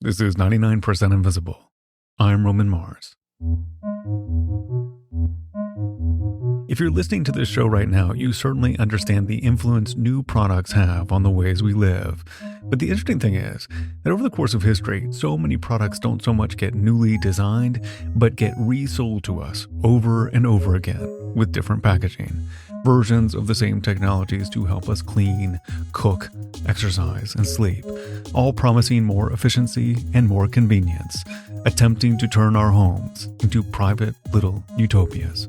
This is 99% Invisible. I'm Roman Mars. If you're listening to this show right now, you certainly understand the influence new products have on the ways we live. But the interesting thing is that over the course of history, so many products don't so much get newly designed, but get resold to us over and over again with different packaging. Versions of the same technologies to help us clean, cook, exercise, and sleep, all promising more efficiency and more convenience, attempting to turn our homes into private little utopias.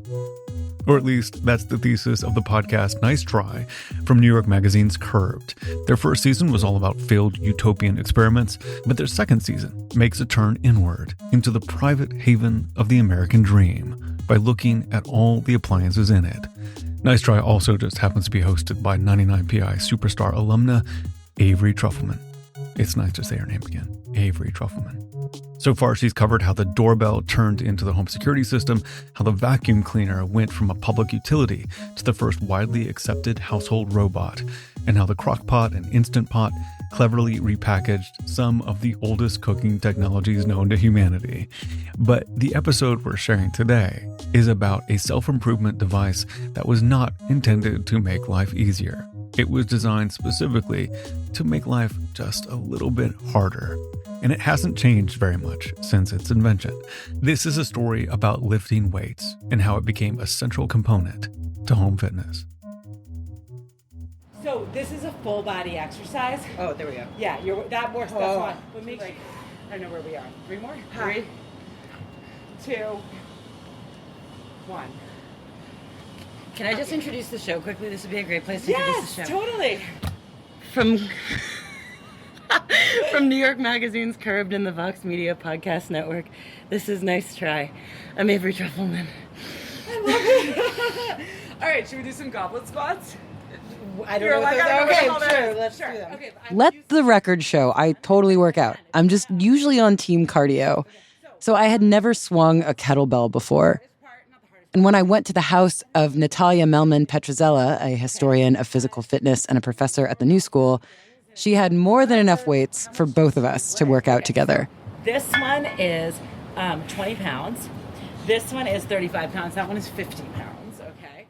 Or at least, that's the thesis of the podcast Nice Try from New York Magazine's Curbed. Their first season was all about failed utopian experiments, but their second season makes a turn inward into the private haven of the American dream by looking at all the appliances in it. Nice Try also just happens to be hosted by 99PI superstar alumna Avery Trufelman. It's nice to say her name again, Avery Trufelman. So far, she's covered how the doorbell turned into the home security system, how the vacuum cleaner went from a public utility to the first widely accepted household robot, and how the crock-pot and Instant Pot cleverly repackaged some of the oldest cooking technologies known to humanity. But the episode we're sharing today is about a self-improvement device that was not intended to make life easier. It was designed specifically to make life just a little bit harder. And it hasn't changed very much since its invention. This is a story about lifting weights and how it became a central component to home fitness. So this is a full body exercise. Oh, there we go. Yeah, that works. That's fine. But make sure, I don't know where we are. 3 more? 3, 2, 1. Can I just introduce the show quickly? This would be a great place to introduce the show. Yes, totally. From New York Magazine's Curbed and the Vox Media Podcast Network, this is Nice Try. I'm Avery Trufelman. I love it. All right, should we do some goblet squats? I don't know what those are. Okay, sure, let's do them. Okay, Let the record show, I totally work out. I'm just usually on team cardio. So I had never swung a kettlebell before. And when I went to the house of Natalia Melman Petrozella, a historian of physical fitness and a professor at the New School, she had more than enough weights for both of us to work out together. This one is 20 pounds. This one is 35 pounds. That one is 50 pounds, okay?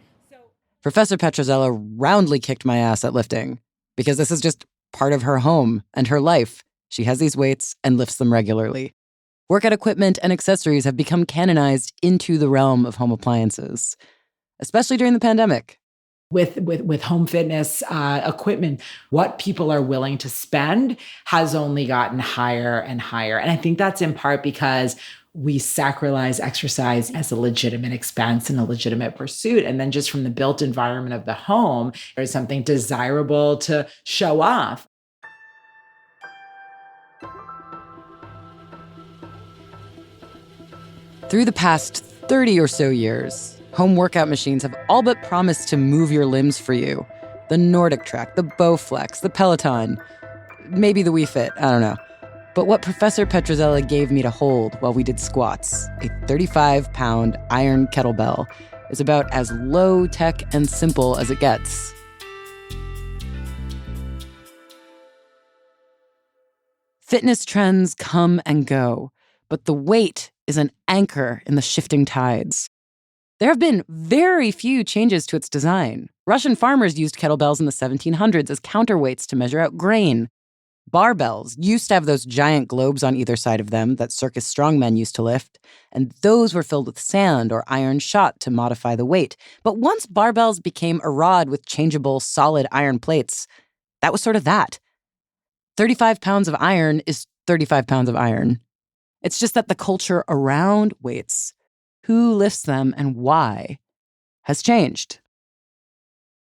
Professor Petrozella roundly kicked my ass at lifting because this is just part of her home and her life. She has these weights and lifts them regularly. Workout equipment and accessories have become canonized into the realm of home appliances, especially during the pandemic. With home fitness equipment, what people are willing to spend has only gotten higher and higher. And I think that's in part because we sacralize exercise as a legitimate expense and a legitimate pursuit. And then just from the built environment of the home, there's something desirable to show off. Through the past 30 or so years, home workout machines have all but promised to move your limbs for you. The Nordic Trek, the Bowflex, the Peloton, maybe the Wii Fit, I don't know. But what Professor Petrozella gave me to hold while we did squats, a 35-pound iron kettlebell, is about as low-tech and simple as it gets. Fitness trends come and go, but the weight is an anchor in the shifting tides. There have been very few changes to its design. Russian farmers used kettlebells in the 1700s as counterweights to measure out grain. Barbells used to have those giant globes on either side of them that circus strongmen used to lift, and those were filled with sand or iron shot to modify the weight. But once barbells became a rod with changeable solid iron plates, that was sort of that. 35 pounds of iron is 35 pounds of iron. It's just that the culture around weights, who lifts them and why, has changed.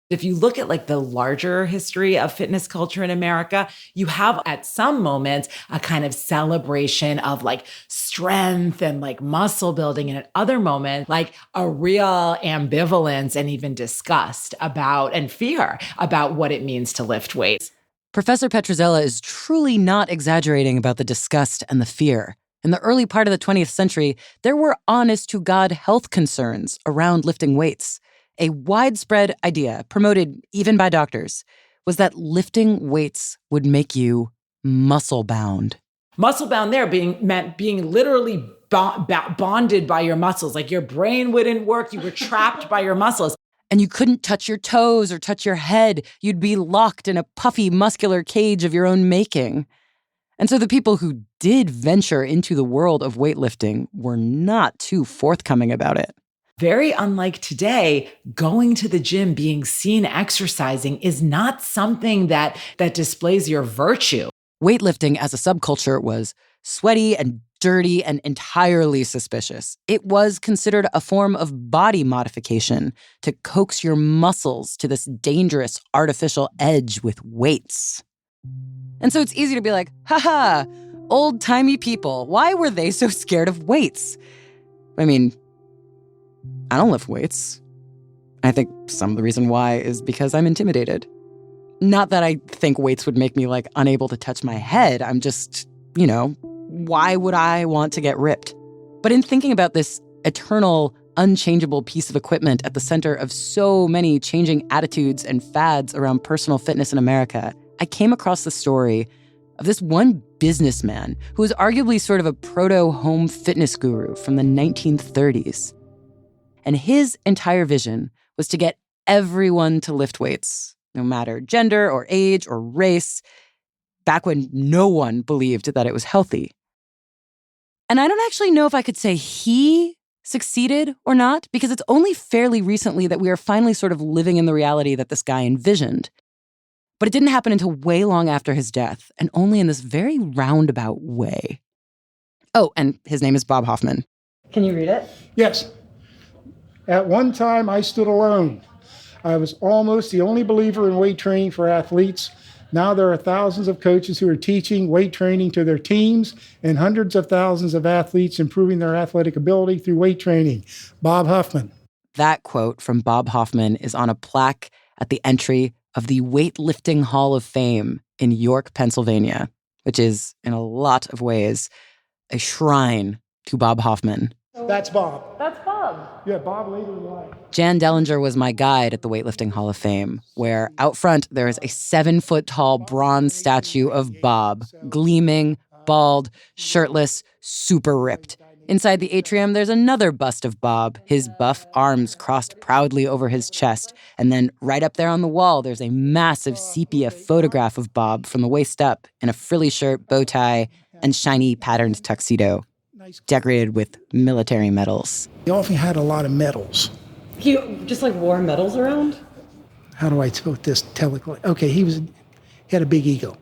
If you look at the larger history of fitness culture in America, you have at some moments a kind of celebration of strength and muscle building. And at other moments, a real ambivalence and even disgust about and fear about what it means to lift weights. Professor Petrozella is truly not exaggerating about the disgust and the fear. In the early part of the 20th century, there were honest-to-God health concerns around lifting weights. A widespread idea, promoted even by doctors, was that lifting weights would make you muscle-bound. Muscle bound there meant being literally bonded by your muscles. Like your brain wouldn't work. You were trapped by your muscles. And you couldn't touch your toes or touch your head. You'd be locked in a puffy, muscular cage of your own making. And so the people who did venture into the world of weightlifting were not too forthcoming about it. Very unlike today, going to the gym, being seen exercising is not something that displays your virtue. Weightlifting as a subculture was sweaty and dirty and entirely suspicious. It was considered a form of body modification to coax your muscles to this dangerous artificial edge with weights. And so it's easy to be like, haha, old-timey people, why were they so scared of weights? I mean, I don't lift weights. I think some of the reason why is because I'm intimidated. Not that I think weights would make me like unable to touch my head. I'm just, why would I want to get ripped? But in thinking about this eternal, unchangeable piece of equipment at the center of so many changing attitudes and fads around personal fitness in America, I came across the story of this one businessman who was arguably sort of a proto-home fitness guru from the 1930s. And his entire vision was to get everyone to lift weights, no matter gender or age or race, back when no one believed that it was healthy. And I don't actually know if I could say he succeeded or not, because it's only fairly recently that we are finally sort of living in the reality that this guy envisioned. But it didn't happen until way long after his death, and only in this very roundabout way. Oh, and his name is Bob Hoffman. Can you read it? Yes. At one time, I stood alone. I was almost the only believer in weight training for athletes. Now there are thousands of coaches who are teaching weight training to their teams and hundreds of thousands of athletes improving their athletic ability through weight training. Bob Hoffman. That quote from Bob Hoffman is on a plaque at the entry of the Weightlifting Hall of Fame in York, Pennsylvania, which is, in a lot of ways, a shrine to Bob Hoffman. That's Bob. That's Bob. Yeah, Bob later in life. Jan Dellinger was my guide at the Weightlifting Hall of Fame, where out front there is a 7-foot-tall bronze statue of Bob, gleaming, bald, shirtless, super ripped. Inside the atrium, there's another bust of Bob, his buff arms crossed proudly over his chest. And then right up there on the wall, there's a massive sepia photograph of Bob from the waist up in a frilly shirt, bow tie, and shiny patterned tuxedo, decorated with military medals. He often had a lot of medals. He just wore medals around? How do I put this telecally? Okay, he had a big ego.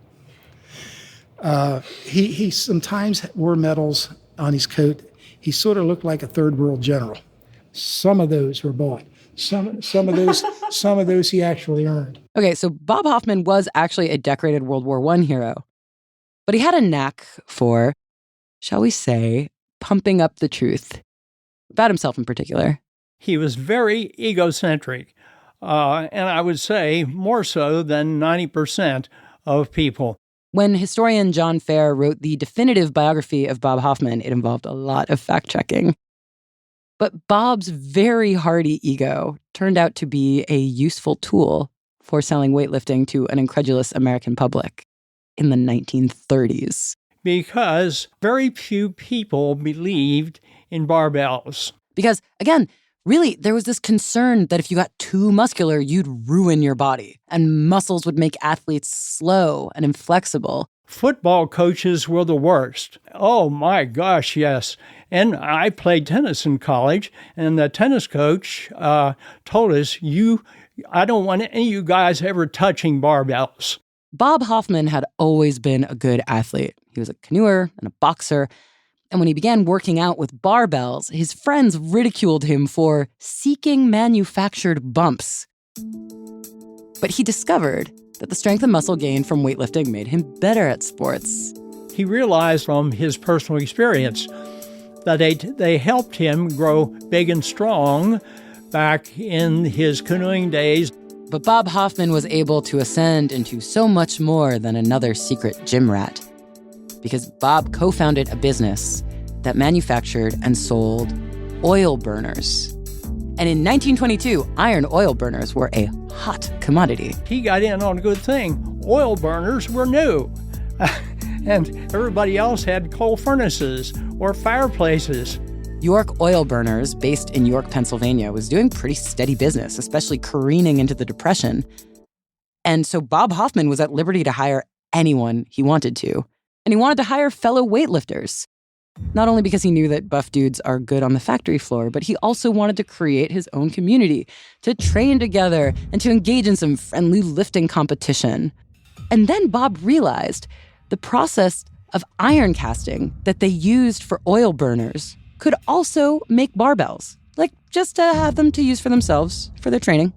He sometimes wore medals on his coat. He sort of looked like a third world general. Some of those were bought. Some of those he actually earned. Okay, so Bob Hoffman was actually a decorated World War I hero. But he had a knack for, shall we say, pumping up the truth. About himself in particular. He was very egocentric, and I would say more so than 90% of people. When historian John Fair wrote the definitive biography of Bob Hoffman, it involved a lot of fact-checking. But Bob's very hearty ego turned out to be a useful tool for selling weightlifting to an incredulous American public in the 1930s. Because very few people believed in barbells. Because, again, really, there was this concern that if you got too muscular, you'd ruin your body, and muscles would make athletes slow and inflexible. Football coaches were the worst. Oh my gosh, yes. And I played tennis in college, and the tennis coach told us, I don't want any of you guys ever touching barbells. Bob Hoffman had always been a good athlete. He was a canoeer and a boxer. And when he began working out with barbells, his friends ridiculed him for seeking manufactured bumps. But he discovered that the strength and muscle gained from weightlifting made him better at sports. He realized from his personal experience that they helped him grow big and strong back in his canoeing days. But Bob Hoffman was able to ascend into so much more than another secret gym rat. Because Bob co-founded a business that manufactured and sold oil burners. And in 1922, iron oil burners were a hot commodity. He got in on a good thing. Oil burners were new. and everybody else had coal furnaces or fireplaces. York Oil Burners, based in York, Pennsylvania, was doing pretty steady business, especially careening into the Depression. And so Bob Hoffman was at liberty to hire anyone he wanted to. And he wanted to hire fellow weightlifters. Not only because he knew that buff dudes are good on the factory floor, but he also wanted to create his own community, to train together and to engage in some friendly lifting competition. And then Bob realized the process of iron casting that they used for oil burners could also make barbells, like just to have them to use for themselves, for their training.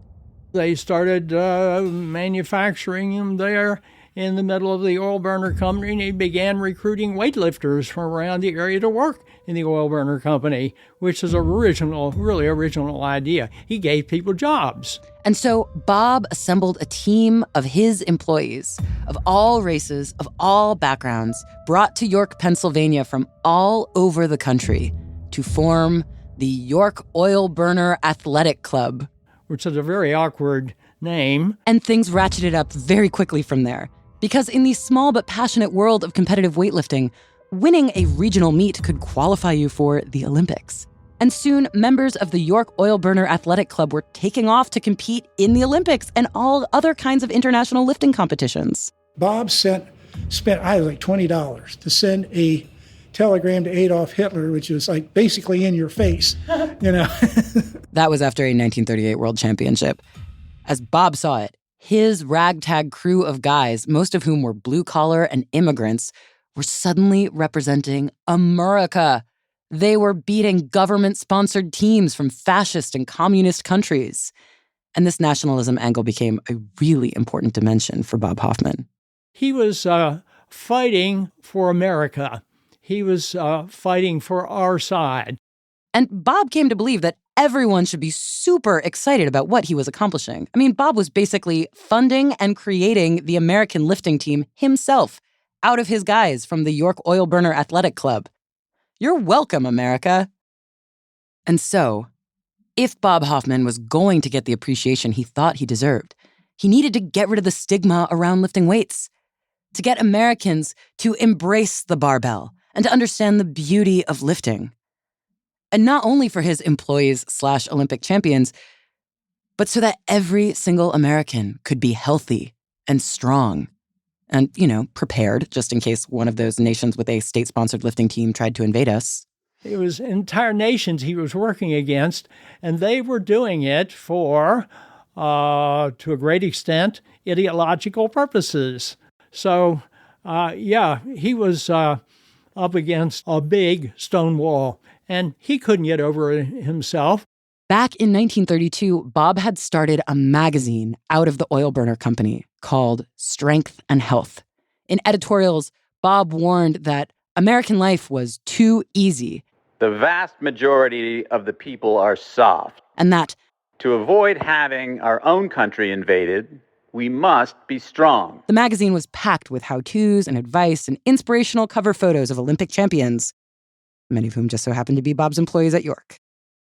They started manufacturing them there in the middle of the oil burner company, and he began recruiting weightlifters from around the area to work in the oil burner company, which is really original idea. He gave people jobs. And so Bob assembled a team of his employees of all races, of all backgrounds, brought to York, Pennsylvania from all over the country to form the York Oil Burner Athletic Club. Which is a very awkward name. And things ratcheted up very quickly from there. Because in the small but passionate world of competitive weightlifting, winning a regional meet could qualify you for the Olympics. And soon, members of the York Oil Burner Athletic Club were taking off to compete in the Olympics and all other kinds of international lifting competitions. Bob spent like $20 to send a telegram to Adolf Hitler, which was like basically in your face, you know. That was after a 1938 World Championship. As Bob saw it, his ragtag crew of guys, most of whom were blue-collar and immigrants, were suddenly representing America. They were beating government-sponsored teams from fascist and communist countries. And this nationalism angle became a really important dimension for Bob Hoffman. He was fighting for America. He was fighting for our side. And Bob came to believe that everyone should be super excited about what he was accomplishing. I mean, Bob was basically funding and creating the American lifting team himself out of his guys from the York Oil Burner Athletic Club. You're welcome, America. And so, if Bob Hoffman was going to get the appreciation he thought he deserved, he needed to get rid of the stigma around lifting weights, to get Americans to embrace the barbell and to understand the beauty of lifting. And not only for his employees/Olympic champions, but so that every single American could be healthy and strong and, prepared just in case one of those nations with a state-sponsored lifting team tried to invade us. It was entire nations he was working against, and they were doing it for, to a great extent, ideological purposes. So, he was up against a big stone wall. And he couldn't get over it himself. Back in 1932, Bob had started a magazine out of the oil burner company called Strength and Health. In editorials, Bob warned that American life was too easy. The vast majority of the people are soft. And that to avoid having our own country invaded, we must be strong. The magazine was packed with how-tos and advice and inspirational cover photos of Olympic champions, many of whom just so happened to be Bob's employees at York.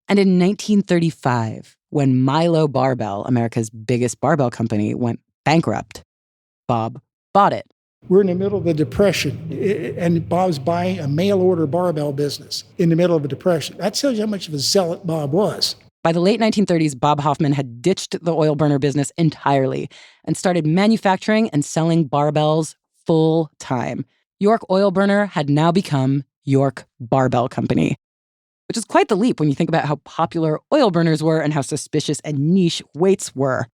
And in 1935, when Milo Barbell, America's biggest barbell company, went bankrupt, Bob bought it. We're in the middle of the Depression, and Bob's buying a mail-order barbell business in the middle of a depression. That tells you how much of a zealot Bob was. By the late 1930s, Bob Hoffman had ditched the oil burner business entirely and started manufacturing and selling barbells full-time. York Oil Burner had now become York Barbell Company, which is quite the leap when you think about how popular oil burners were and how suspicious and niche weights were.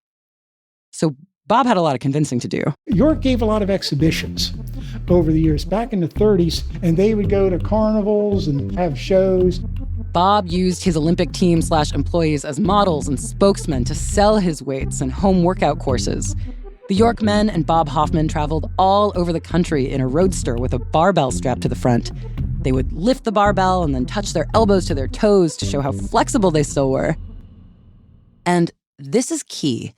So Bob had a lot of convincing to do. York gave a lot of exhibitions over the years, back in the 30s, and they would go to carnivals and have shows. Bob used his Olympic team/employees as models and spokesmen to sell his weights and home workout courses. The York men and Bob Hoffman traveled all over the country in a roadster with a barbell strapped to the front. They would lift the barbell and then touch their elbows to their toes to show how flexible they still were. And this is key.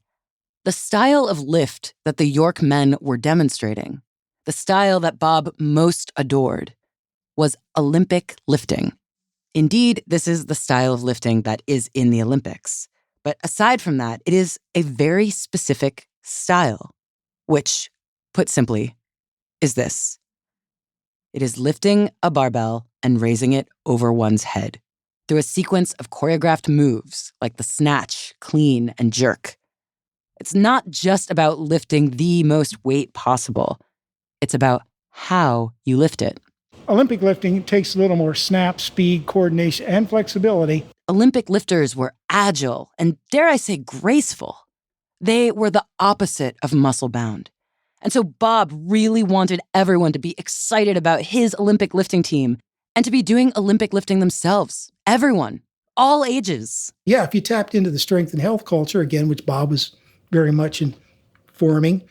The style of lift that the York men were demonstrating, the style that Bob most adored, was Olympic lifting. Indeed, this is the style of lifting that is in the Olympics. But aside from that, it is a very specific style, which, put simply, is this: It is lifting a barbell and raising it over one's head through a sequence of choreographed moves like the snatch, clean, and jerk. It's not just about lifting the most weight possible. It's about how you lift it. Olympic lifting takes a little more snap, speed, coordination, and flexibility. Olympic lifters were agile and, dare I say, graceful. They were the opposite of muscle-bound. And so Bob really wanted everyone to be excited about his Olympic lifting team and to be doing Olympic lifting themselves. Everyone, all ages. Yeah, if you tapped into the strength and health culture, again, which Bob was very much informing,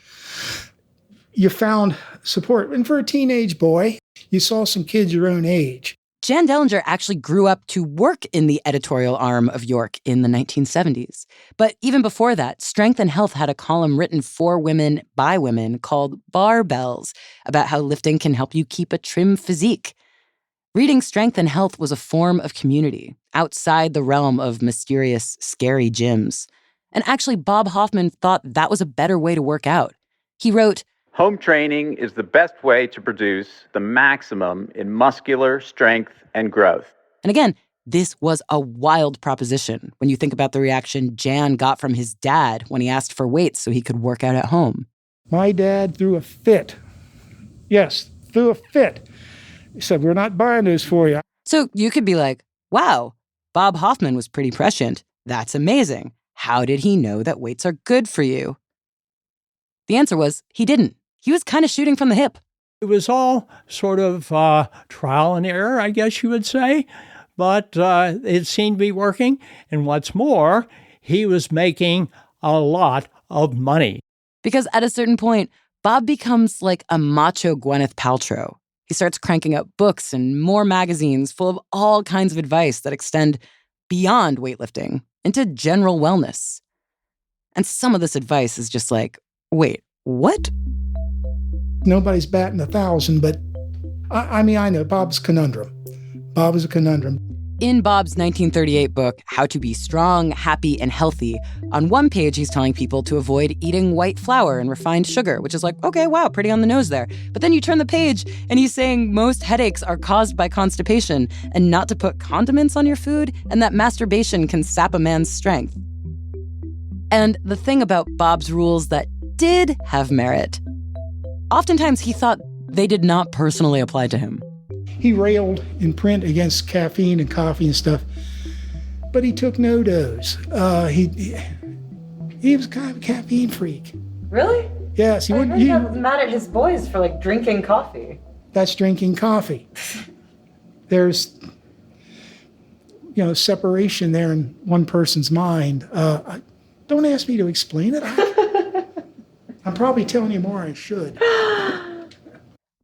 you found support. And for a teenage boy, you saw some kids your own age. Jan Dellinger actually grew up to work in the editorial arm of York in the 1970s. But even before that, Strength and Health had a column written for women by women called Barbells about how lifting can help you keep a trim physique. Reading Strength and Health was a form of community outside the realm of mysterious, scary gyms. And actually, Bob Hoffman thought that was a better way to work out. He wrote, Home training is the best way to produce the maximum in muscular strength and growth. And again, this was a wild proposition when you think about the reaction Jan got from his dad when he asked for weights so he could work out at home. My dad threw a fit. Yes, threw a fit. He said, we're not buying those for you. So you could be like, wow, Bob Hoffman was pretty prescient. That's amazing. How did he know that weights are good for you? The answer was he didn't. He was kind of shooting from the hip. It was all sort of trial and error, I guess you would say, but it seemed to be working. And what's more, he was making a lot of money. Because at a certain point, Bob becomes like a macho Gwyneth Paltrow. He starts cranking out books and more magazines full of all kinds of advice that extend beyond weightlifting into general wellness. And some of this advice is just like, wait, what? Nobody's batting 1,000, but I know Bob's conundrum. Bob is a conundrum. In Bob's 1938 book, How to Be Strong, Happy, and Healthy, on one page he's telling people to avoid eating white flour and refined sugar, which is like, okay, wow, pretty on the nose there. But then you turn the page and he's saying most headaches are caused by constipation and not to put condiments on your food and that masturbation can sap a man's strength. And the thing about Bob's rules that did have merit, oftentimes he thought they did not personally apply to him. He railed in print against caffeine and coffee and stuff, but he took no dose. He was kind of a caffeine freak. Really? Yes, he wouldn't. He was mad at his boys for drinking coffee. That's drinking coffee. There's, separation there in one person's mind. Don't ask me to explain it. I'm probably telling you more I should.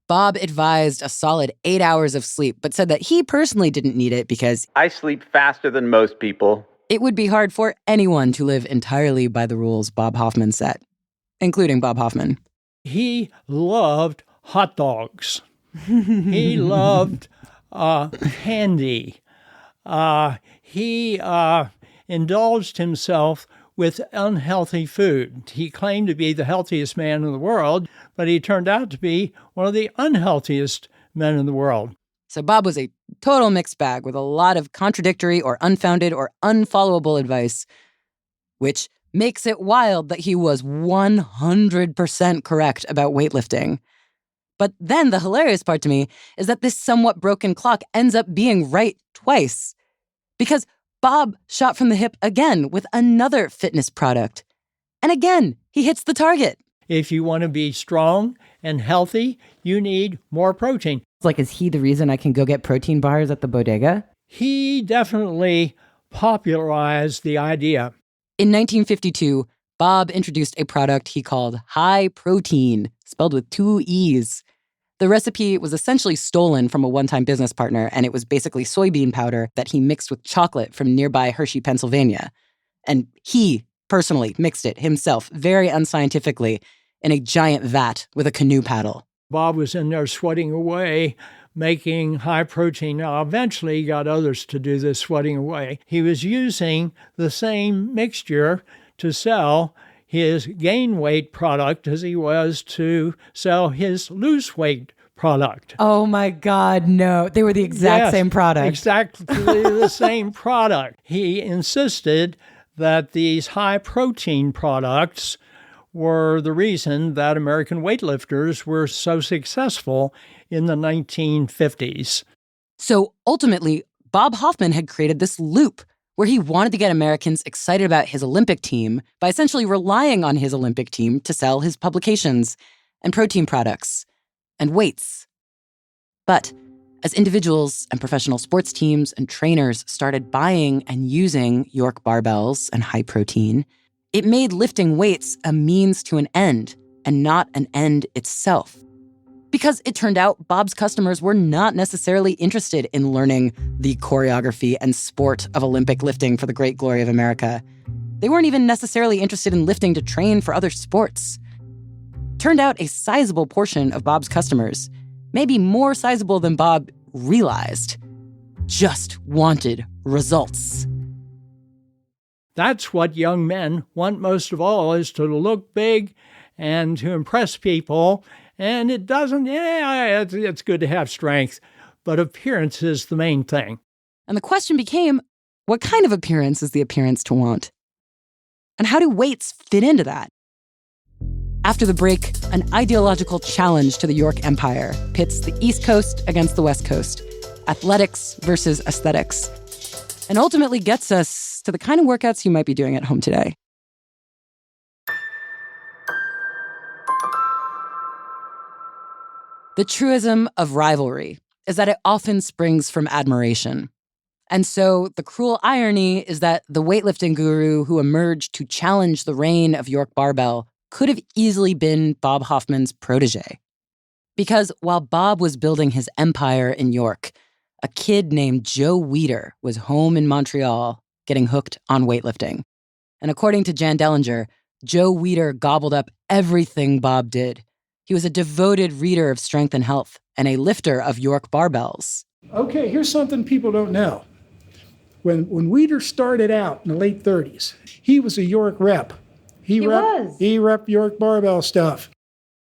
Bob advised a solid 8 hours of sleep, but said that he personally didn't need it because I sleep faster than most people. it would be hard for anyone to live entirely by the rules Bob Hoffman set, including Bob Hoffman. He loved hot dogs. He loved candy. He indulged himself with unhealthy food. He claimed to be the healthiest man in the world, but he turned out to be one of the unhealthiest men in the world. So Bob was a total mixed bag with a lot of contradictory or unfounded or unfollowable advice, which makes it wild that he was 100% correct about weightlifting. But then the hilarious part to me is that this somewhat broken clock ends up being right twice. Because Bob shot from the hip again with another fitness product. And again, he hits the target. If you want to be strong and healthy, you need more protein. It's like, is he the reason I can go get protein bars at the bodega? He definitely popularized the idea. In 1952, Bob introduced a product he called High Protein, spelled with 2 E's. The recipe was essentially stolen from a one-time business partner, and it was basically soybean powder that he mixed with chocolate from nearby Hershey, Pennsylvania. And he personally mixed it himself, very unscientifically, in a giant vat with a canoe paddle. Bob was in there sweating away, making high protein. Now, eventually he got others to do this sweating away. He was using the same mixture to sell his gain weight product as he was to sell his lose weight product. Oh my God, no. They were the exact Yes, same product. Exactly the same product. He insisted that these high-protein products were the reason that American weightlifters were so successful in the 1950s. So ultimately, Bob Hoffman had created this loop where he wanted to get Americans excited about his Olympic team by essentially relying on his Olympic team to sell his publications and protein products and weights. But as individuals and professional sports teams and trainers started buying and using York barbells and high protein, it made lifting weights a means to an end and not an end itself. Because it turned out Bob's customers were not necessarily interested in learning the choreography and sport of Olympic lifting for the great glory of America. They weren't even necessarily interested in lifting to train for other sports. Turned out a sizable portion of Bob's customers, maybe more sizable than Bob realized, just wanted results. That's what young men want most of all, is to look big and to impress people. And it doesn't, it's good to have strength, but appearance is the main thing. And the question became, what kind of appearance is the appearance to want? And how do weights fit into that? After the break, an ideological challenge to the York Empire pits the East Coast against the West Coast, athletics versus aesthetics, and ultimately gets us to the kind of workouts you might be doing at home today. The truism of rivalry is that it often springs from admiration. And so the cruel irony is that the weightlifting guru who emerged to challenge the reign of York Barbell could have easily been Bob Hoffman's protege. Because while Bob was building his empire in York, a kid named Joe Weider was home in Montreal getting hooked on weightlifting. And according to Jan Dellinger, Joe Weider gobbled up everything Bob did. He was a devoted reader of Strength and Health and a lifter of York barbells. Okay, here's something people don't know. When Weider started out in the late 30s, he was a York rep. He repped York barbell stuff.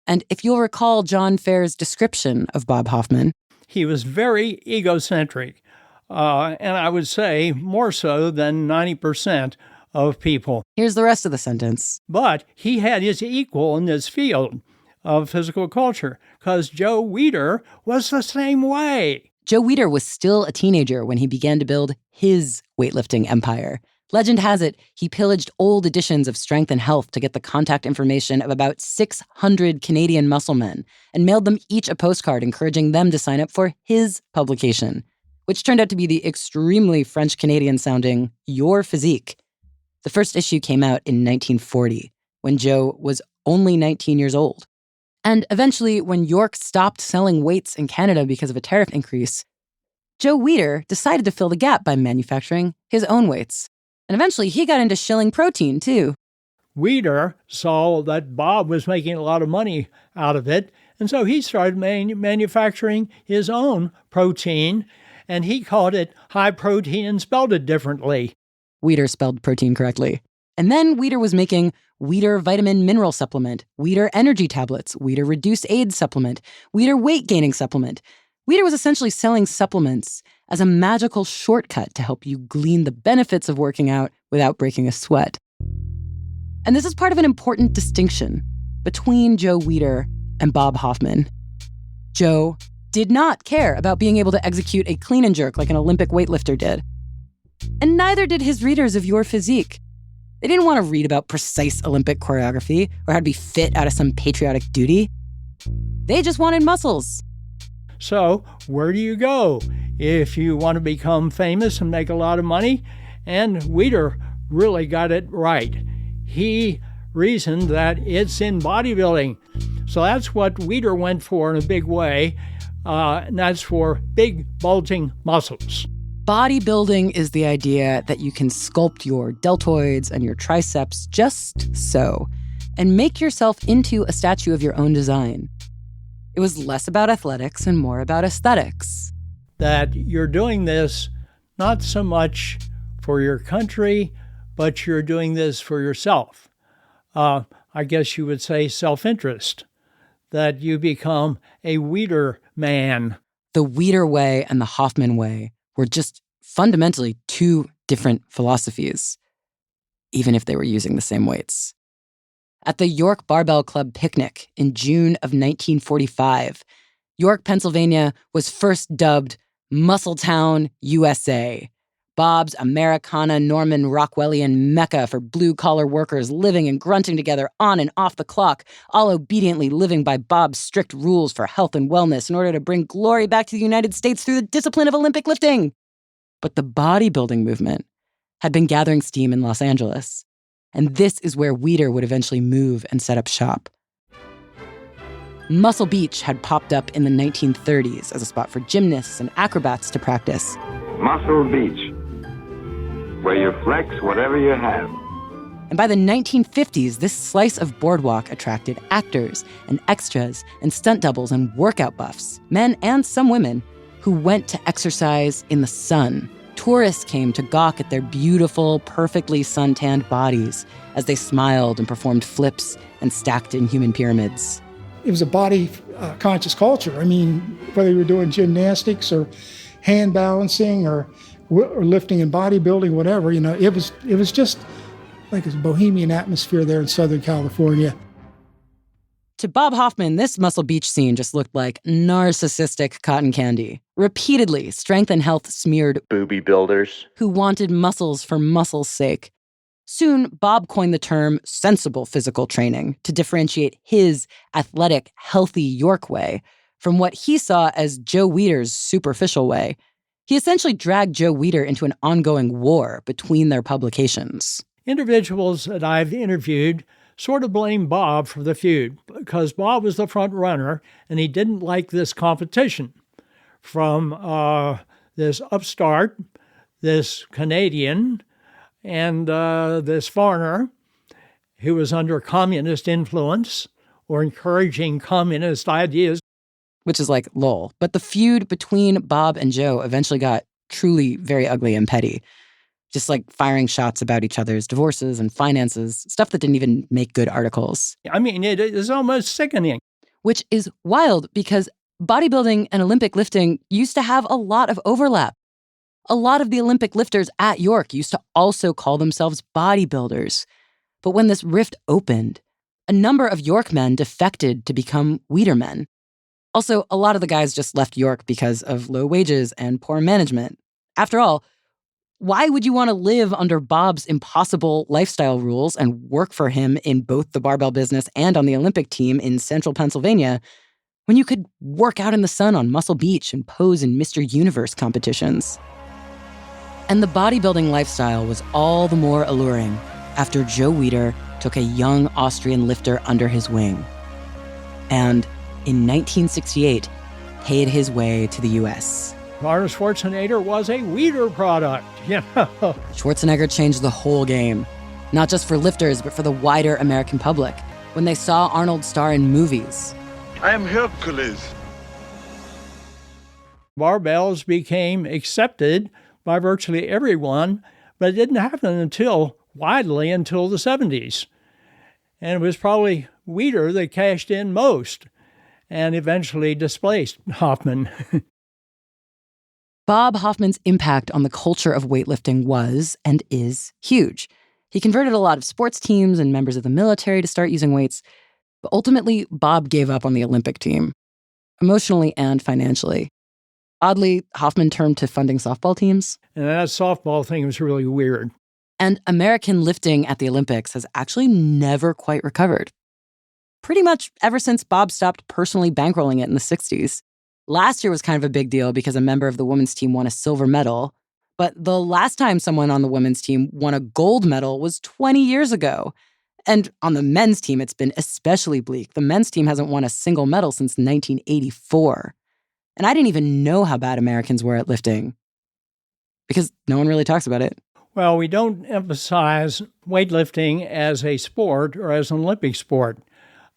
And if you'll recall John Fair's description of Bob Hoffman, he was very egocentric, and I would say more so than 90% of people. Here's the rest of the sentence. But he had his equal in this field of physical culture, because Joe Weider was the same way. Joe Weider was still a teenager when he began to build his weightlifting empire. Legend has it, he pillaged old editions of Strength and Health to get the contact information of about 600 Canadian muscle men and mailed them each a postcard encouraging them to sign up for his publication, which turned out to be the extremely French-Canadian sounding Your Physique. The first issue came out in 1940, when Joe was only 19 years old. And eventually, when York stopped selling weights in Canada because of a tariff increase, Joe Weider decided to fill the gap by manufacturing his own weights. And eventually, he got into shilling protein, too. Weider saw that Bob was making a lot of money out of it, and so he started manufacturing his own protein, and he called it high protein and spelled it differently. Weider spelled protein correctly. And then Weider was making Weider Vitamin Mineral Supplement, Weider Energy Tablets, Weider Reduced AIDS Supplement, Weider Weight Gaining Supplement. Weider was essentially selling supplements as a magical shortcut to help you glean the benefits of working out without breaking a sweat. And this is part of an important distinction between Joe Weider and Bob Hoffman. Joe did not care about being able to execute a clean and jerk like an Olympic weightlifter did. And neither did his readers of Your Physique. They didn't want to read about precise Olympic choreography or how to be fit out of some patriotic duty. They just wanted muscles. So where do you go if you want to become famous and make a lot of money? And Weider really got it right. He reasoned that it's in bodybuilding. So that's what Weider went for in a big way, and that's for big, bulging muscles. Bodybuilding is the idea that you can sculpt your deltoids and your triceps just so, and make yourself into a statue of your own design. It was less about athletics and more about aesthetics. That you're doing this not so much for your country, but you're doing this for yourself. I guess you would say self-interest. that you become a Weider man. The Weider way and the Hoffman way were just fundamentally two different philosophies, even if they were using the same weights. At the York Barbell Club picnic in June of 1945, York, Pennsylvania was first dubbed Muscletown, USA, Bob's Americana Norman Rockwellian mecca for blue-collar workers living and grunting together on and off the clock, all obediently living by Bob's strict rules for health and wellness in order to bring glory back to the United States through the discipline of Olympic lifting. But the bodybuilding movement had been gathering steam in Los Angeles, and this is where Weider would eventually move and set up shop. Muscle Beach had popped up in the 1930s as a spot for gymnasts and acrobats to practice. Muscle Beach, where you flex whatever you have. And by the 1950s, this slice of boardwalk attracted actors and extras and stunt doubles and workout buffs, men and some women, who went to exercise in the sun. Tourists came to gawk at their beautiful, perfectly suntanned bodies as they smiled and performed flips and stacked in human pyramids. It was a body-conscious culture. I mean, whether you were doing gymnastics or hand balancing or lifting and bodybuilding, whatever, it was just like a bohemian atmosphere there in Southern California. To Bob Hoffman, this Muscle Beach scene just looked like narcissistic cotton candy. Repeatedly, strength and health smeared Booby builders. who wanted muscles for muscle's sake. Soon, Bob coined the term sensible physical training to differentiate his athletic, healthy York way from what he saw as Joe Weider's superficial way. He essentially dragged Joe Weider into an ongoing war between their publications. Individuals that I've interviewed sort of blame Bob for the feud because Bob was the front runner and he didn't like this competition from this upstart, this Canadian, and this foreigner who was under communist influence or encouraging communist ideas. Which is like, lol. But the feud between Bob and Joe eventually got truly very ugly and petty. Just like firing shots about each other's divorces and finances, stuff that didn't even make good articles. I mean, it is almost sickening. Which is wild because bodybuilding and Olympic lifting used to have a lot of overlap. A lot of the Olympic lifters at York used to also call themselves bodybuilders. But when this rift opened, a number of York men defected to become Weider men. Also, a lot of the guys just left York because of low wages and poor management. After all, why would you want to live under Bob's impossible lifestyle rules and work for him in both the barbell business and on the Olympic team in central Pennsylvania when you could work out in the sun on Muscle Beach and pose in Mr. Universe competitions? And the bodybuilding lifestyle was all the more alluring after Joe Weider took a young Austrian lifter under his wing. And in 1968, paid his way to the U.S. Arnold Schwarzenegger was a Weider product, Schwarzenegger changed the whole game, not just for lifters, but for the wider American public, when they saw Arnold star in movies. I am Hercules. Barbells became accepted by virtually everyone, but it didn't happen widely until the 70s. And it was probably Weider that cashed in most and eventually displaced Hoffman. Bob Hoffman's impact on the culture of weightlifting was and is huge. He converted a lot of sports teams and members of the military to start using weights, but ultimately, Bob gave up on the Olympic team, emotionally and financially. Oddly, Hoffman turned to funding softball teams. And that softball thing was really weird. And American lifting at the Olympics has actually never quite recovered. Pretty much ever since Bob stopped personally bankrolling it in the 60s. Last year was kind of a big deal because a member of the women's team won a silver medal. But the last time someone on the women's team won a gold medal was 20 years ago. And on the men's team, it's been especially bleak. The men's team hasn't won a single medal since 1984. And I didn't even know how bad Americans were at lifting because no one really talks about it. Well, we don't emphasize weightlifting as a sport or as an Olympic sport.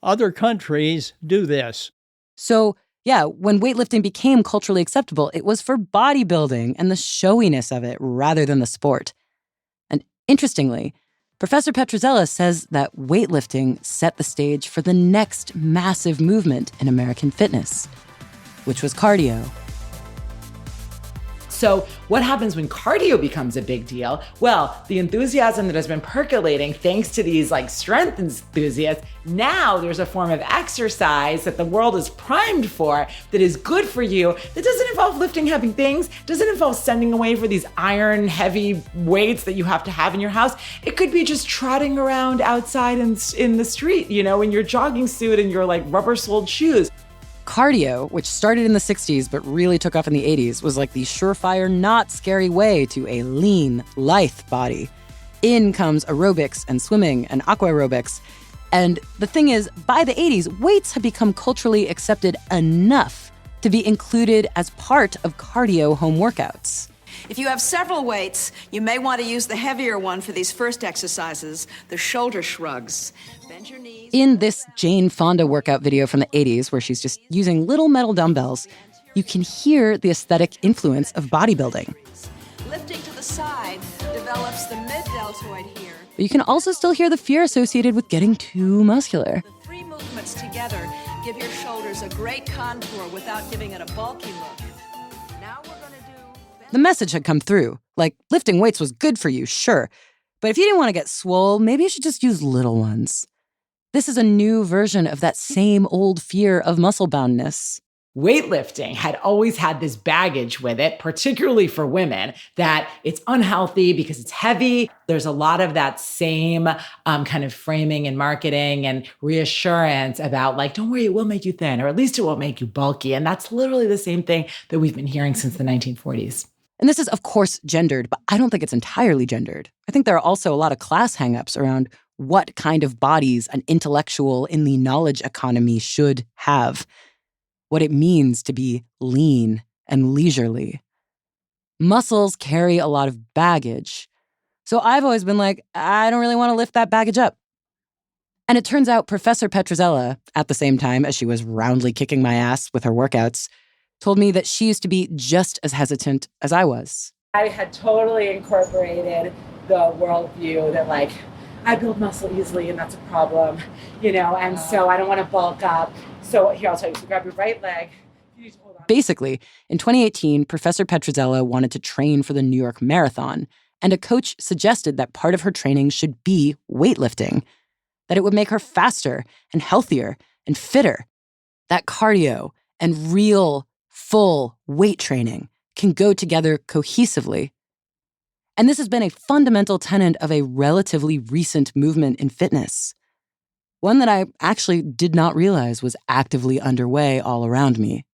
Other countries do this. So, yeah, when weightlifting became culturally acceptable, it was for bodybuilding and the showiness of it rather than the sport. And interestingly, Professor Petrozzella says that weightlifting set the stage for the next massive movement in American fitness, which was cardio. So what happens when cardio becomes a big deal? Well, the enthusiasm that has been percolating thanks to these strength enthusiasts, now there's a form of exercise that the world is primed for that is good for you, that doesn't involve lifting heavy things, doesn't involve sending away for these iron heavy weights that you have to have in your house. It could be just trotting around outside in the street, in your jogging suit and your rubber-soled shoes. Cardio, which started in the 60s but really took off in the 80s, was like the surefire, not scary way to a lean, lithe body. In comes aerobics and swimming and aqua aerobics. And the thing is, by the 80s, weights had become culturally accepted enough to be included as part of cardio home workouts. If you have several weights, you may want to use the heavier one for these first exercises, the shoulder shrugs. Bend your knees. In this Jane Fonda workout video from the 80s, where she's just using little metal dumbbells, you can hear the aesthetic influence of bodybuilding. Lifting to the side develops the mid-deltoid here. But you can also still hear the fear associated with getting too muscular. The three movements together give your shoulders a great contour without giving it a bulky look. Now we're going to do... The message had come through. Lifting weights was good for you, sure. But if you didn't want to get swole, maybe you should just use little ones. This is a new version of that same old fear of muscle boundness. Weightlifting had always had this baggage with it, particularly for women, that it's unhealthy because it's heavy. There's a lot of that same kind of framing and marketing and reassurance about don't worry, it will make you thin, or at least it won't make you bulky. And that's literally the same thing that we've been hearing since the 1940s. And this is, of course, gendered, but I don't think it's entirely gendered. I think there are also a lot of class hangups around what kind of bodies an intellectual in the knowledge economy should have, what it means to be lean and leisurely. Muscles carry a lot of baggage. So I've always been I don't really want to lift that baggage up. And it turns out Professor Petrozzella, at the same time as she was roundly kicking my ass with her workouts, told me that she used to be just as hesitant as I was. I had totally incorporated the worldview that I build muscle easily and that's a problem, and so I don't want to bulk up. So here, I'll tell you, so grab your right leg. You just hold on. Basically, in 2018, Professor Petrozzella wanted to train for the New York Marathon, and a coach suggested that part of her training should be weightlifting, that it would make her faster and healthier and fitter, that cardio and real, full weight training can go together cohesively. And this has been a fundamental tenet of a relatively recent movement in fitness, one that I actually did not realize was actively underway all around me.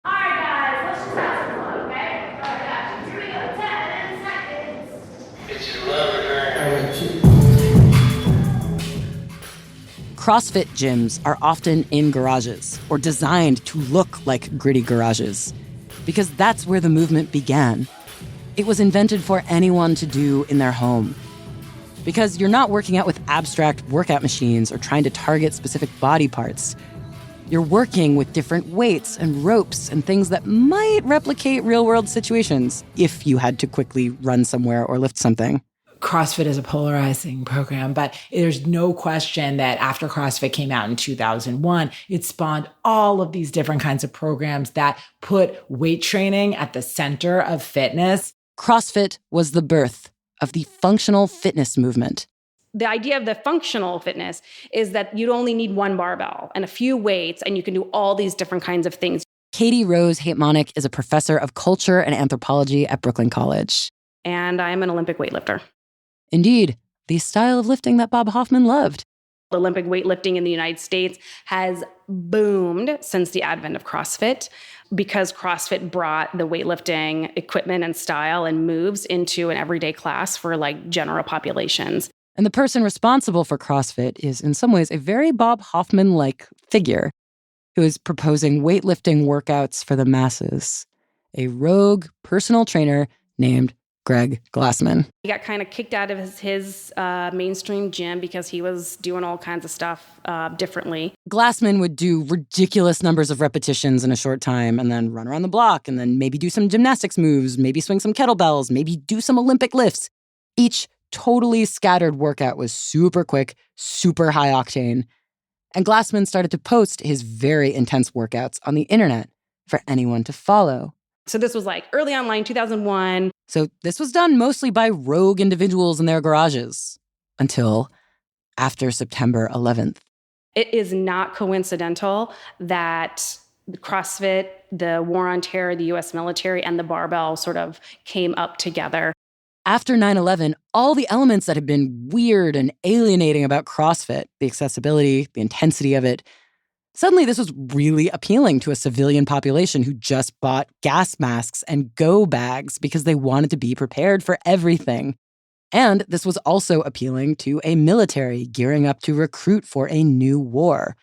All right, guys, let's just have some fun, okay? All right, guys, here we go, 10 seconds. It's your CrossFit gyms are often in garages or designed to look like gritty garages because that's where the movement began. It was invented for anyone to do in their home. Because you're not working out with abstract workout machines or trying to target specific body parts. You're working with different weights and ropes and things that might replicate real-world situations if you had to quickly run somewhere or lift something. CrossFit is a polarizing program, but there's no question that after CrossFit came out in 2001, it spawned all of these different kinds of programs that put weight training at the center of fitness. CrossFit was the birth of the functional fitness movement. The idea of the functional fitness is that you only need one barbell and a few weights, and you can do all these different kinds of things. Katie Rose Haitmanic is a professor of culture and anthropology at Brooklyn College. And I'm an Olympic weightlifter. Indeed, the style of lifting that Bob Hoffman loved. Olympic weightlifting in the United States has boomed since the advent of CrossFit, because CrossFit brought the weightlifting equipment and style and moves into an everyday class for general populations. And the person responsible for CrossFit is in some ways a very Bob Hoffman-like figure who is proposing weightlifting workouts for the masses. A rogue personal trainer named Greg Glassman. He got kind of kicked out of his mainstream gym because he was doing all kinds of stuff differently. Glassman would do ridiculous numbers of repetitions in a short time and then run around the block and then maybe do some gymnastics moves, maybe swing some kettlebells, maybe do some Olympic lifts. Each totally scattered workout was super quick, super high octane. And Glassman started to post his very intense workouts on the internet for anyone to follow. So this was like early online, 2001. So this was done mostly by rogue individuals in their garages until after September 11th. It is not coincidental that CrossFit, the War on Terror, the US military, and the barbell sort of came up together. After 9/11, all the elements that had been weird and alienating about CrossFit, the accessibility, the intensity of it, suddenly this was really appealing to a civilian population who just bought gas masks and go bags because they wanted to be prepared for everything. And this was also appealing to a military gearing up to recruit for a new war.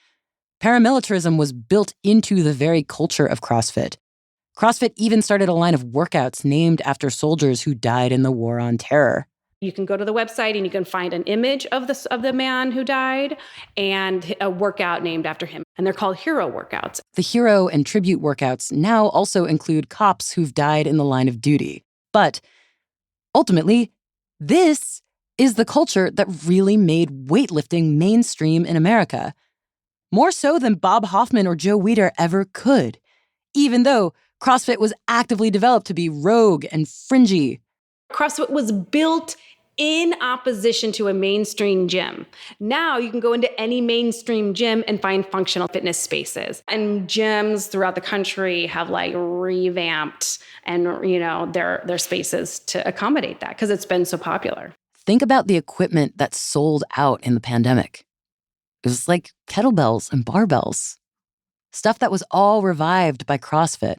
Paramilitarism was built into the very culture of CrossFit. CrossFit even started a line of workouts named after soldiers who died in the War on Terror. You can go to the website and you can find an image of the man who died and a workout named after him. And they're called hero workouts. The hero and tribute workouts now also include cops who've died in the line of duty. But ultimately, this is the culture that really made weightlifting mainstream in America. More so than Bob Hoffman or Joe Weider ever could, even though CrossFit was actively developed to be rogue and fringy. CrossFit was built in opposition to a mainstream gym. Now you can go into any mainstream gym and find functional fitness spaces. And gyms throughout the country have like revamped and their spaces to accommodate that because it's been so popular. Think about the equipment that sold out in the pandemic. It was like kettlebells and barbells. Stuff that was all revived by CrossFit.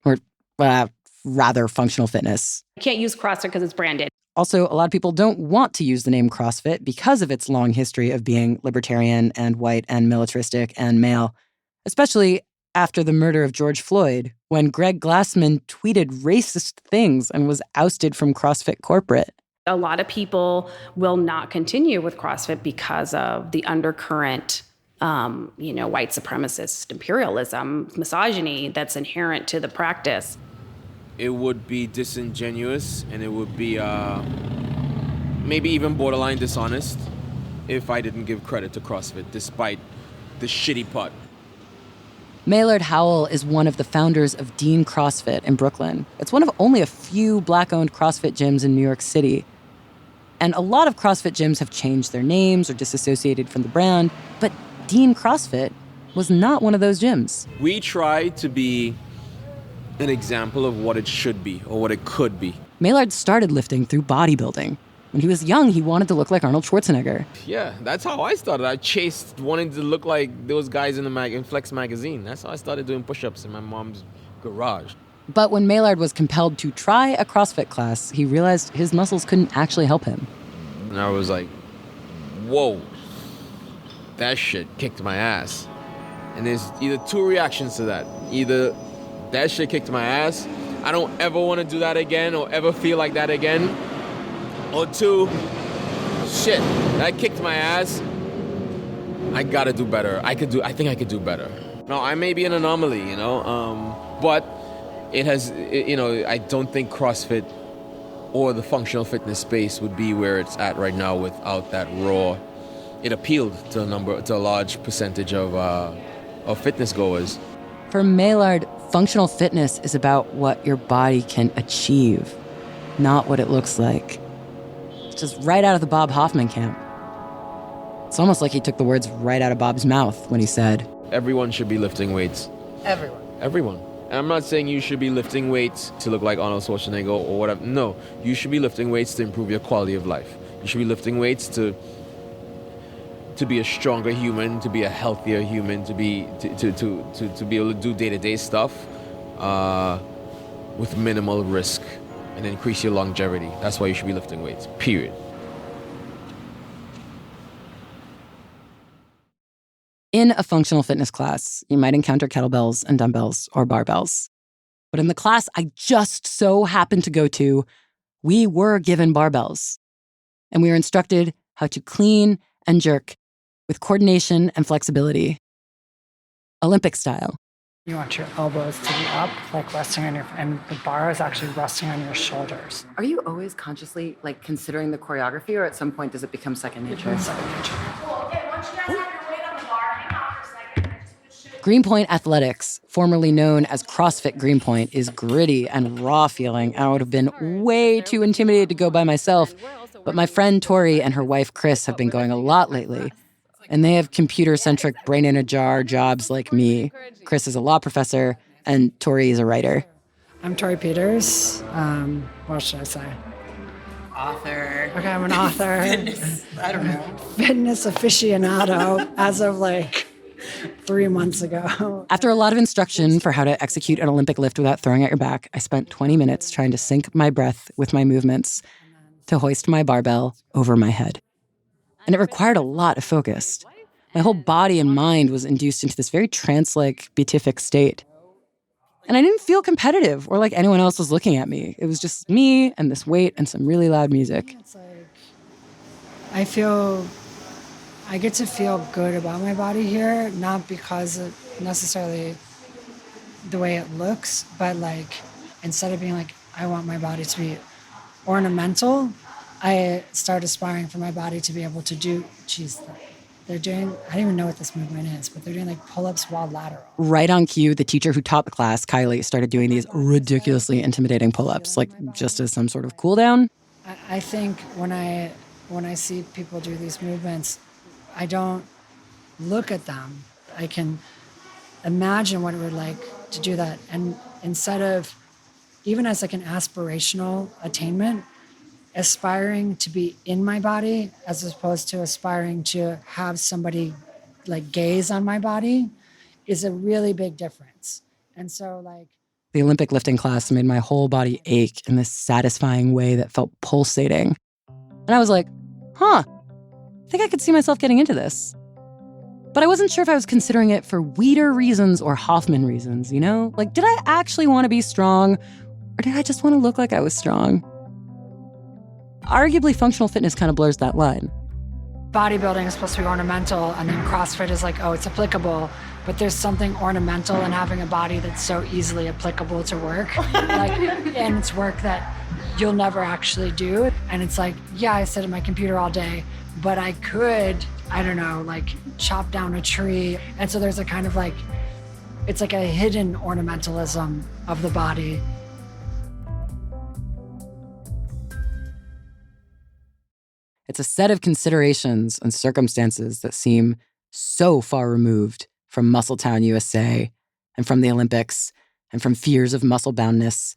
Or rather, functional fitness. You can't use CrossFit because it's branded. Also, a lot of people don't want to use the name CrossFit because of its long history of being libertarian and white and militaristic and male, especially after the murder of George Floyd, when Greg Glassman tweeted racist things and was ousted from CrossFit corporate. A lot of people will not continue with CrossFit because of the undercurrent white supremacist imperialism, misogyny that's inherent to the practice. It would be disingenuous and it would be maybe even borderline dishonest if I didn't give credit to CrossFit despite the shitty part. Maylard Howell is one of the founders of Dean CrossFit in Brooklyn. It's one of only a few Black-owned CrossFit gyms in New York City. And a lot of CrossFit gyms have changed their names or disassociated from the brand, but Dean CrossFit was not one of those gyms. We try to be an example of what it should be or what it could be. Maylard started lifting through bodybuilding. When he was young, he wanted to look like Arnold Schwarzenegger. Yeah, that's how I started. I chased wanting to look like those guys in Flex magazine. That's how I started doing push-ups in my mom's garage. But when Maylard was compelled to try a CrossFit class, he realized his muscles couldn't actually help him. And I was like, whoa, that shit kicked my ass. And there's either two reactions to that. Either that shit kicked my ass, I don't ever want to do that again or ever feel like that again. Or two, shit, that kicked my ass. I gotta do better. I think I could do better. No, I may be an anomaly, but I don't think CrossFit or the functional fitness space would be where it's at right now without that raw. It appealed to a large percentage of fitness goers. For Maylard, functional fitness is about what your body can achieve, not what it looks like. It's just right out of the Bob Hoffman camp. It's almost like he took the words right out of Bob's mouth when he said, everyone should be lifting weights. Everyone. And I'm not saying you should be lifting weights to look like Arnold Schwarzenegger or whatever. No, you should be lifting weights to improve your quality of life. You should be lifting weights to be a stronger human, to be a healthier human, to be able to do day-to-day stuff with minimal risk and increase your longevity. That's why you should be lifting weights, period. In a functional fitness class, you might encounter kettlebells and dumbbells or barbells. But in the class I just so happened to go to, we were given barbells. And we were instructed how to clean and jerk with coordination and flexibility. Olympic style. You want your elbows to be up, like resting on your, and the bar is actually resting on your shoulders. Are you always consciously like considering the choreography, or at some point does it become second nature? Second nature. Greenpoint Athletics, formerly known as CrossFit Greenpoint, is gritty and raw feeling. I would have been way too intimidated to go by myself, but my friend Tori and her wife Chris have been going a lot lately. And they have computer-centric brain-in-a-jar jobs like me. Chris is a law professor, and Tori is a writer. I'm Tori Peters. What should I say? Author. Okay, I'm an author. I don't know. Fitness aficionado as of like 3 months ago. After a lot of instruction for how to execute an Olympic lift without throwing out your back, I spent 20 minutes trying to sync my breath with my movements to hoist my barbell over my head. And it required a lot of focus. My whole body and mind was induced into this very trance-like, beatific state. And I didn't feel competitive or like anyone else was looking at me. It was just me and this weight and some really loud music. It's like, I get to feel good about my body here, not because of necessarily the way it looks, but like, instead of being like, I want my body to be ornamental, I start aspiring for my body to be able to do, they're doing, I don't even know what this movement is, but they're doing like pull-ups while lateral. Right on cue, the teacher who taught the class, Kylie, started doing these ridiculously intimidating pull-ups, like just as some sort of cool down. I think when I see people do these movements, I don't look at them. I can imagine what it would like to do that. And instead of, even as like an aspirational attainment, aspiring to be in my body as opposed to aspiring to have somebody like gaze on my body is a really big difference. And so like, The Olympic lifting class made my whole body ache in this satisfying way that felt pulsating. And I was like, I think I could see myself getting into this. But I wasn't sure if I was considering it for Weider reasons or Hoffman reasons, you know? Like, did I actually want to be strong, or did I just want to look like I was strong? Arguably, functional fitness kind of blurs that line. bodybuilding is supposed to be ornamental, and then CrossFit is like, oh, it's applicable. But there's something ornamental in having a body that's so easily applicable to work. And it's work that you'll never actually do. And it's like, yeah, I sit at my computer all day, but I could, I don't know, like chop down a tree. And so there's a kind of like, it's like a hidden ornamentalism of the body. It's a set of considerations and circumstances that seem so far removed from Muscletown, USA, and from the Olympics, and from fears of muscle boundness,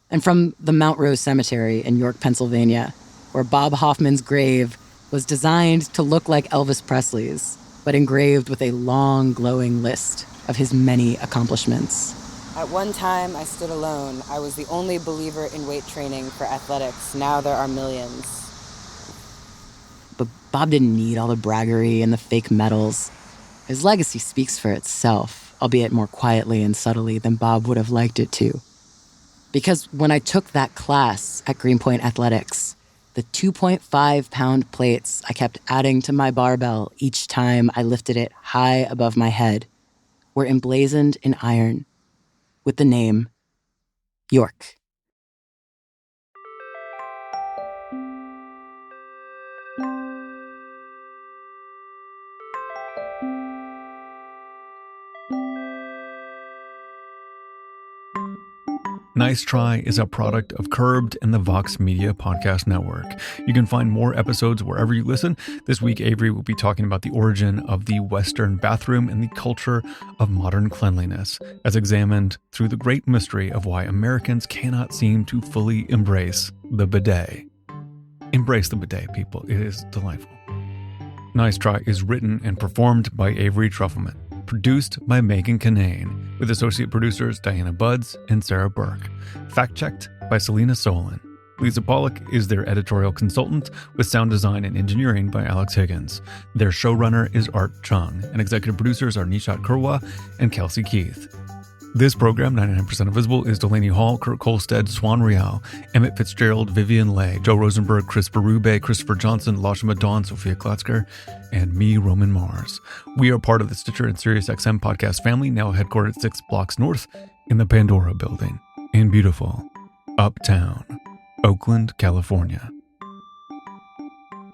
and from the Mount Rose Cemetery in York, Pennsylvania, where Bob Hoffman's grave was designed to look like Elvis Presley's, but engraved with a long, glowing list of his many accomplishments. At one time, I stood alone. I was the only believer in weight training for athletics. Now there are millions. But Bob didn't need all the braggery and the fake medals. His legacy speaks for itself, albeit more quietly and subtly than Bob would have liked it to. Because when I took that class at Greenpoint Athletics, the 2.5-pound plates I kept adding to my barbell each time I lifted it high above my head were emblazoned in iron with the name York. Nice Try is a product of Curbed and the Vox Media Podcast Network. You can find more episodes wherever you listen. This week, Avery will be talking about the origin of the Western bathroom and the culture of modern cleanliness, as examined through the great mystery of why Americans cannot seem to fully embrace the bidet. Embrace the bidet, people. It is delightful. Nice Try is written and performed by Avery Trufelman. Produced by Megan Kinane, with associate producers Diana Buds and Sarah Burke. Fact-checked by Selena Solin. Lisa Pollock is their editorial consultant, with sound design and engineering by Alex Higgins. Their showrunner is Art Chung, and executive producers are Nishat Kurwa and Kelsey Keith. This program, 99% Invisible, is Delaney Hall, Kurt Kolstad, Swan Real, Emmett Fitzgerald, Vivian Leigh, Joe Rosenberg, Chris Berube, Christopher Johnson, Lashima Dawn, Sophia Klotzker, and me, Roman Mars. We are part of the Stitcher and SiriusXM podcast family, now headquartered 6 blocks north in the Pandora building in beautiful Uptown, Oakland, California.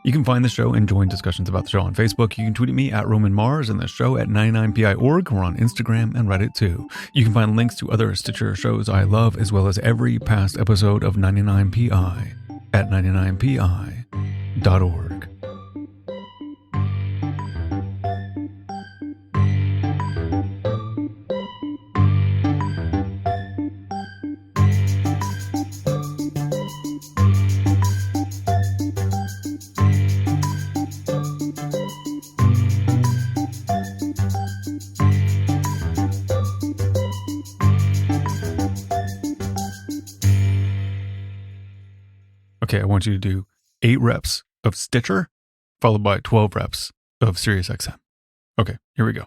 You can find the show and join discussions about the show on Facebook. You can tweet at me at Roman Mars and the show at 99pi.org. We're on Instagram and Reddit too. You can find links to other Stitcher shows I love, as well as every past episode of 99pi at 99pi.org. Okay, I want you to do 8 reps of Stitcher, followed by 12 reps of SiriusXM. Okay, here we go.